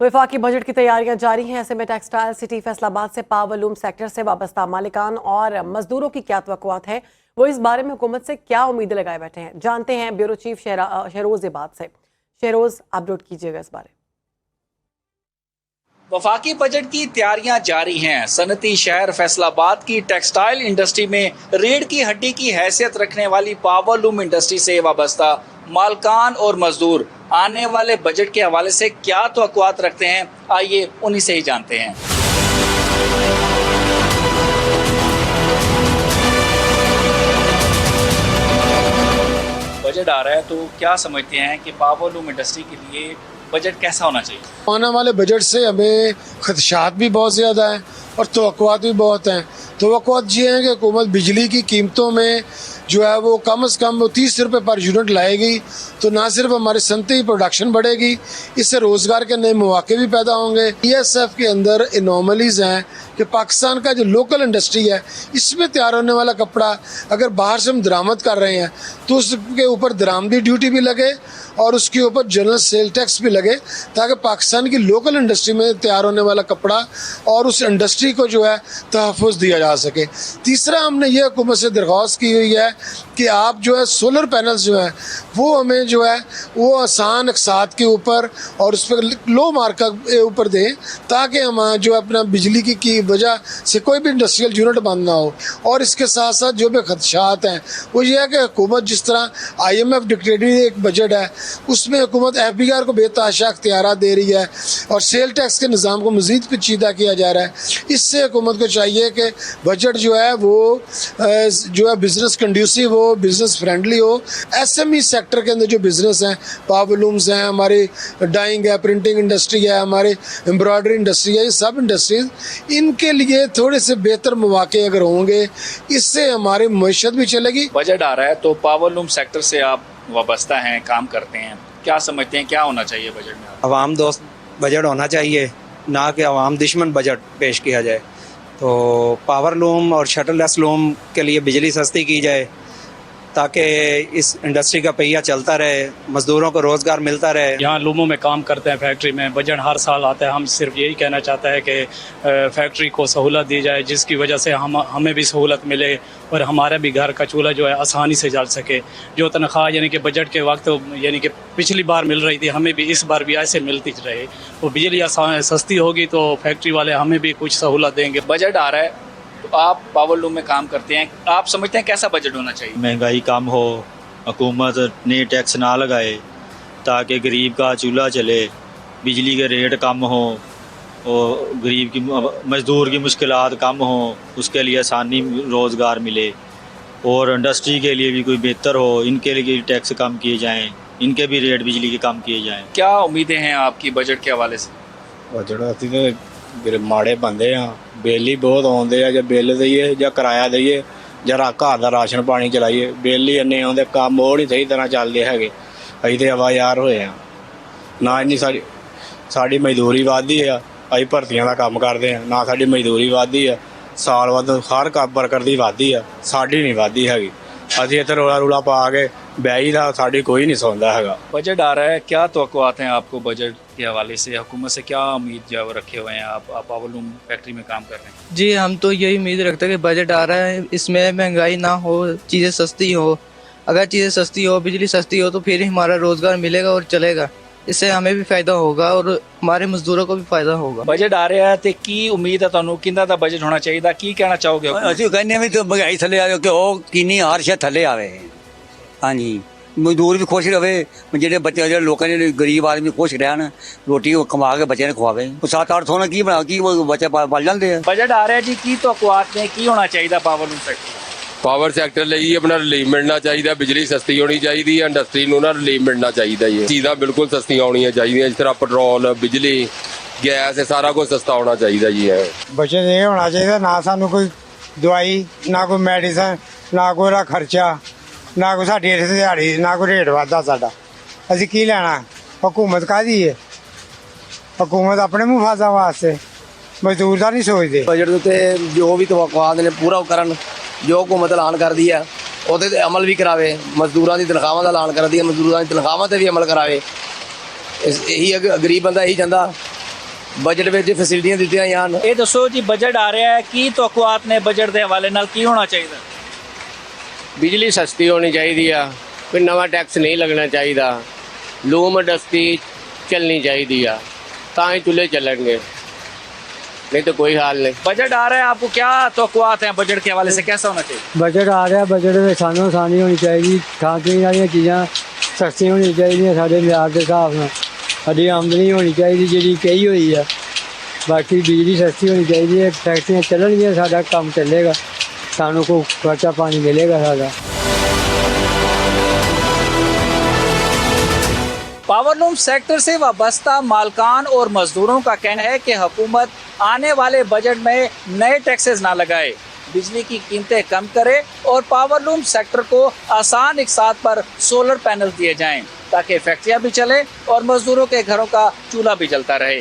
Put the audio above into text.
वफाकी बजट की तैयारियां जारी हैं। ऐसे में टेक्सटाइल सिटी फैसलाबाद से पावरलूम सेक्टर से वाबस्ता मालिकान और मजदूरों की क्या तवक्कुआत है, वो इस बारे में हुकूमत से क्या उम्मीदें लगाए बैठे हैं, जानते हैं ब्यूरो चीफ शहरोज इबाद से। शहरोज, अपडेट कीजिएगा इस बारे। वफाकी बजट की तैयारियां जारी हैं। सनती शहर फैसलाबाद की टेक्सटाइल इंडस्ट्री में रीढ़ की हड्डी की हैसियत रखने वाली पावरलूम इंडस्ट्री से वाबस्ता मालकान और मजदूर आने वाले बजट के हवाले से क्या तवक्कुआत रखते हैं, आइए उन्हीं से ही जानते हैं। बजट आ रहा है तो क्या समझते हैं कि पावरलूम इंडस्ट्री के लिए बजट कैसा होना चाहिए? आने वाले बजट से हमें खदशात भी बहुत ज़्यादा हैं और तवक्कुआत भी बहुत हैं। तवक्कुआत ये हैं कि हुकूमत बिजली की कीमतों में जो है वो कम से कम 30 रुपये पर यूनिट लाएगी, तो ना सिर्फ हमारे सनती प्रोडक्शन बढ़ेगी, इससे रोज़गार के नए मौके भी पैदा होंगे। ESF के अंदर एनोमलीज हैं कि पाकिस्तान का जो लोकल इंडस्ट्री है इसमें तैयार होने वाला कपड़ा अगर बाहर से हम दरामद कर रहे हैं तो उसके ऊपर दरामदी ड्यूटी भी लगे और उसके ऊपर जनरल सेल टैक्स भी लगे, ताकि पाकिस्तान की लोकल इंडस्ट्री में तैयार होने वाला कपड़ा और उस इंडस्ट्री को जो है तहफ़्फ़ुज़ दिया जा सके। तीसरा, हमने ये हुकूमत से दरख्वास्त की हुई है कि आप जो है सोलर पैनल्स जो हैं वो हमें जो है वो आसान अकसात के ऊपर और उस पर लो मार्का ऊपर दें, ताकि हम जो अपना बिजली की वजह से कोई भी इंडस्ट्रियल यूनिट बंद ना हो। और इसके साथ साथ जो भी खदशात हैं वो ये है कि हुकूमत जिस तरह IMF डिक्टेटेड एक बजट है उसमें हुकूमत FBR को बेतहाशा इख्तियारात दे रही है और सेल टैक्स के निज़ाम को मज़ीद पेचीदा किया जा रहा है। इससे हुकूमत को चाहिए कि बजट जो है वो जो है बिज़नेस कंड्यूसिव हो, बिज़नेस फ्रेंडली हो। SME सेक्टर के अंदर जो बिज़नेस हैं, पावरलूम्स हैं, हमारी डाइंग है, प्रिंटिंग इंडस्ट्री है, हमारे एम्ब्रॉयडरी इंडस्ट्री है, ये सब इंडस्ट्रीज, इनके लिए थोड़े से बेहतर मौके अगर होंगे इससे हमारी मईशत भी चलेगी। बजट आ रहा है तो पावरलूम सेक्टर से आप वाबस्ता हैं, काम करते हैं, क्या समझते हैं क्या होना चाहिए बजट में? अवाम दोस्त बजट होना चाहिए, ना कि अवाम दुश्मन बजट पेश किया जाए। तो पावर लूम और शटरलेस लूम के लिए बिजली सस्ती की जाए ताकि इस इंडस्ट्री का पहिया चलता रहे, मज़दूरों को रोज़गार मिलता रहे। यहाँ लूमों में काम करते हैं फैक्ट्री में, बजट हर साल आता है। हम सिर्फ यही कहना चाहते हैं कि फैक्ट्री को सहूलत दी जाए जिसकी वजह से हमें भी सहूलत मिले और हमारा भी घर का चूल्हा जो है आसानी से जल सके। जो तनख्वाह यानी कि बजट के वक्त यानी कि पिछली बार मिल रही थी, हमें भी इस बार भी ऐसे मिलती रहे। वो बिजली सस्ती होगी तो फैक्ट्री वाले हमें भी कुछ सहूलत देंगे। बजट आ रहा है तो आप पावरलूम में काम करते हैं, आप समझते हैं कैसा बजट होना चाहिए? महंगाई कम हो, हुकूमत नए टैक्स ना लगाए ताकि गरीब का चूल्हा चले, बिजली के रेट कम हो और गरीब की मज़दूर की मुश्किलात कम हो, उसके लिए आसानी रोज़गार मिले और इंडस्ट्री के लिए भी कोई बेहतर हो, इनके लिए टैक्स कम किए जाएँ, इनके भी रेट बिजली के कम किए जाएँ। क्या उम्मीदें हैं आपकी बजट के हवाले से? बजट असीं तो माड़े बंदे हाँ, बिल ही बहुत आउंदे आ, ਜਾਂ बिल दईए ਜਾਂ किराया दईए ਜਾਂ घर ਦਾ राशन पानी चलाइए, बिल ही इन्ने आउंदे, काम ਉਹ नहीं सही तरह ਚੱਲਦੇ ਹੈਗੇ। ਅਸੀਂ ਤੇ ਆਵਾਜ਼ਾਰ ਹੋਏ ਆ, ਨਾ ਇੰਨੀ ਸਾਡੀ ਮਜ਼ਦੂਰੀ ਵੱਧਦੀ ਆ, ਅਸੀਂ ਭਰਤੀਆਂ ਦਾ ਕੰਮ ਕਰਦੇ ਆ, ਨਾ ਸਾਡੀ ਮਜ਼ਦੂਰੀ ਵੱਧਦੀ ਆ, ਸਾਲ ਬਾਅਦ ਹਰ ਵਰਕਰ ਦੀ ਵੱਧਦੀ ਆ, ਸਾਡੀ ਨਹੀਂ ਵੱਧਦੀ ਹੈਗੀ। ਅਸੀਂ ਇੱਥੇ ਰੌਲਾ पा के ਬਹਿ ਦਾ, ਸਾਡੀ ਕੋਈ नहीं सुनता हैगा। बजट आ रहा है, क्या तवक्कुआत हैं आपको बजट के हवाले से? हुकूमत से क्या उम्मीद जो रखे हुए हैं आप पावरलूम फैक्ट्री में काम कर रहे हैं? जी, हम तो यही उम्मीद रखते हैं कि बजट आ रहा है, इसमें महंगाई ना हो, चीज़ें सस्ती हो। अगर चीज़ें सस्ती हो, बिजली सस्ती हो तो फिर ही हमारा रोज़गार मिलेगा और चलेगा। इससे हमें भी फ़ायदा होगा और हमारे मजदूरों को भी फ़ायदा होगा। बजट आ रहा है तो की उम्मीद है ਤੁਹਾਨੂੰ ਕਿੰਦਾ ਦਾ ਬਜਟ ਹੋਣਾ ਚਾਹੀਦਾ, ਕੀ ਕਹਿਣਾ ਚਾਹੋਗੇ? ਅਸੀਂ ਕਹਿੰਦੇ ਵੀ ਮਹਿੰਗਾਈ ਥੱਲੇ ਆਵੇ, ਕਿ ਉਹ ਕਿੰਨੀ ਹਰ ਸ਼ੈ ਥੱਲੇ ਆਵੇ। ਹਾਂਜੀ, ਮਜ਼ਦੂਰ ਵੀ ਖੁਸ਼ ਰਵੇ, ਜਿਹੜੇ ਬੱਚੇ ਜਿਹੜੇ ਲੋਕਾਂ ਦੇ ਗਰੀਬ ਆਦਮੀ ਖੁਸ਼ ਰਹਿਣ, ਰੋਟੀ ਕਮਾ ਕੇ ਬੱਚਿਆਂ ਨੂੰ ਖਵਾਵੇ। 7-800 ਨਾਲ ਕੀ ਬਣਾ, ਕੀ ਬੱਚੇ ਪਲ ਜਾਂਦੇ ਆ। ਬਜਟ ਆ ਰਿਹਾ ਜੀ, ਕੀ ਤਵੱਕੁਆਤ ਨੇ, ਕੀ ਹੋਣਾ ਚਾਹੀਦਾ ਪਾਵਰਲੂਮ ਸੈਕਟਰ? ਪਾਵਰ ਸੈਕਟਰ ਲਈ ਆਪਣਾ ਰਿਲੀਫ ਮਿਲਣਾ ਚਾਹੀਦਾ, ਬਿਜਲੀ ਸਸਤੀ ਹੋਣੀ ਚਾਹੀਦੀ ਹੈ, ਇੰਡਸਟਰੀ ਨੂੰ ਨਾ ਰਿਲੀਫ ਮਿਲਣਾ ਚਾਹੀਦਾ ਜੀ। ਚੀਜ਼ਾਂ ਬਿਲਕੁਲ ਸਸਤੀਆਂ ਆਉਣੀਆਂ ਚਾਹੀਦੀਆਂ, ਜਿਸ ਤਰ੍ਹਾਂ ਪੈਟਰੋਲ, ਬਿਜਲੀ, ਗੈਸ, ਇਹ ਸਾਰਾ ਕੁਝ ਸਸਤਾ ਹੋਣਾ ਚਾਹੀਦਾ ਜੀ। बजट ये होना चाहिए, ना सानू कोई दवाई, ना कोई मेडिसिन, ना कोई रा खर्चा, ना कोई साडी दिहाड़ी, ना कोई रेट वाधा साडा। असीं की लेना? हुकूमत काहदी है? हुकूमत अपने मुफादा वास्ते, मजदूर दा नहीं सोचदे। बजट ਦੇ ਉੱਤੇ ਜੋ ਵੀ ਤਵੱਕੁਆਤ ਨੇ ਪੂਰਾ ਕਰਨ, ਜੋ ਹੁਕੂਮਤ ਐਲਾਨ ਕਰਦੀ ਆ ਉਹਦੇ ਤੇ ਅਮਲ ਵੀ ਕਰਾਵੇ। ਮਜ਼ਦੂਰਾਂ ਦੀ ਤਨਖਾਹਾਂ ਦਾ ਐਲਾਨ ਕਰਦੀ ਹੈ, ਮਜ਼ਦੂਰਾਂ ਦੀ ਤਨਖਾਹਾਂ ਤੇ ਵੀ ਅਮਲ ਕਰਾਵੇ। ਇਹੀ ਗਰੀਬ ਬੰਦਾ ਇਹੀ ਚਾਹੁੰਦਾ ਬਜਟ ਵਿੱਚ ਫੈਸਿਲਿਟੀਆਂ ਦਿੱਤੀਆਂ ਜਾਣ। ਇਹ ਦੱਸੋ ਜੀ ਬਜਟ ਆ ਰਿਹਾ ਹੈ, ਕੀ ਤਵੱਕੁਆਤ ਨੇ ਬਜਟ ਦੇ ਹਵਾਲੇ ਨਾਲ, ਕੀ ਹੋਣਾ ਚਾਹੀਦਾ? ਬਿਜਲੀ ਸਸਤੀ ਹੋਣੀ ਚਾਹੀਦੀ ਆ, ਕੋਈ ਨਵਾਂ ਟੈਕਸ ਨਹੀਂ ਲੱਗਣਾ ਚਾਹੀਦਾ, ਲੂਮ ਇੰਡਸਟਰੀ ਚੱਲਣੀ ਚਾਹੀਦੀ ਆ, ਤਾਂ ਹੀ ਚੁੱਲ੍ਹੇ ਚੱਲਣਗੇ, नहीं तो कोई हाल नहीं। बजट आ रहा है, आपको क्या तवक्कुआत हैं बजट के हवाले से, कैसा होना चाहिए? बजट आ रहा है, बजट में सानू आसानी होनी चाहिए, खाने पीने वाली चीज़ां सस्ती होनी चाहिए, साढ़े लिहाज के हिसाब नाल साडी आमदनी होनी चाहिए जी कही हुई है। बाकी बिजली सस्ती होनी चाहिए, फैक्ट्रियाँ चलणगियां, साडा काम चलेगा, सानू को खर्चा पानी मिलेगा साडा। पावरलूम सेक्टर से वाबस्ता मालकान और मजदूरों का कहना है कि हुकूमत आने वाले बजट में नए टैक्सेस ना लगाए, बिजली की कीमतें कम करे और पावरलूम सेक्टर को आसान इकसात पर सोलर पैनल दिए जाएं ताकि फैक्ट्रियां भी चले और मजदूरों के घरों का चूल्हा भी जलता रहे।